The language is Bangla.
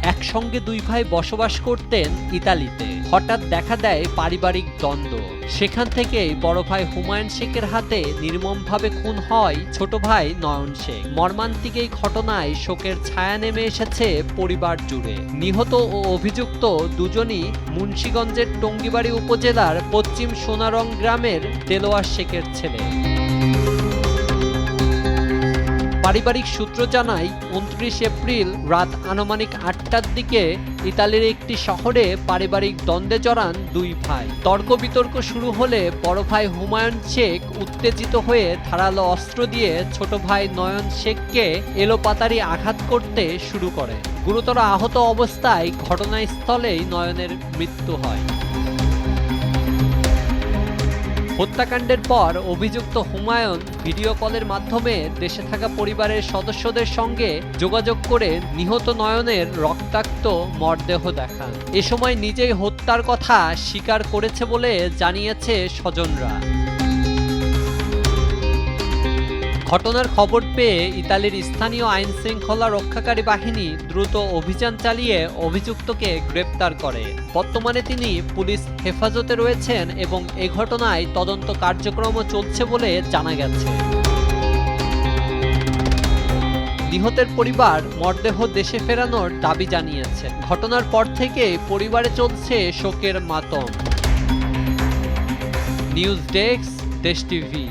একসঙ্গে দুই ভাই বসবাস করতেন ইতালিতে। হঠাৎ দেখা দেয় পারিবারিক দ্বন্দ্ব। সেখান থেকেই বড় ভাই হুমায়ুন শেখের হাতে নির্মমভাবে খুন হয় ছোট ভাই নয়ন শেখ। মর্মান্তিক এই ঘটনায় শোকের ছায়া নেমে এসেছে পরিবার জুড়ে। নিহত ও অভিযুক্ত দুজনই মুন্সিগঞ্জের টঙ্গিবাড়ি উপজেলার পশ্চিম সোনারং গ্রামের দেলোয়ার শেখের ছেলে। পারিবারিক সূত্র জানায় ২৯ এপ্রিল রাত আনুমানিক ৮টার দিকে ইতালির একটি শহরে পারিবারিক দ্বন্দ্বে জড়ান দুই ভাই। তর্ক বিতর্ক শুরু হলে বড় ভাই হুমায়ুন শেখ উত্তেজিত হয়ে ধারালো অস্ত্র দিয়ে ছোট ভাই নয়ন শেখকে এলোপাতাড়ি আঘাত করতে শুরু করে। গুরুতর আহত অবস্থায় ঘটনাস্থলেই নয়নের মৃত্যু হয়। হত্যাকাণ্ডের পর অভিযুক্ত হুমায়ুন ভিডিও কলের মাধ্যমে দেশে থাকা পরিবারের সদস্যদের সঙ্গে যোগাযোগ করে নিহত নয়নের রক্তাক্ত মরদেহ দেখান। এ সময় নিজেই হত্যার কথা স্বীকার করেছে বলে জানিয়েছে স্বজনরা। ঘটনার খবর পেয়ে ইতালির স্থানীয় আইন শৃঙ্খলা রক্ষাকারী বাহিনী দ্রুত অভিযান চালিয়ে অভিযুক্তকে গ্রেপ্তার করে। বর্তমানে তিনি পুলিশ হেফাজতে রয়েছেন এবং এ ঘটনায় তদন্ত কার্যক্রমও চলছে বলে জানা গেছে। নিহতের পরিবার মরদেহ দেশে ফেরানোর দাবি জানিয়েছে। ঘটনার পর থেকে পরিবারে চলছে শোকের মাতম। নিউজ ডেস্ক, দেশ টিভি।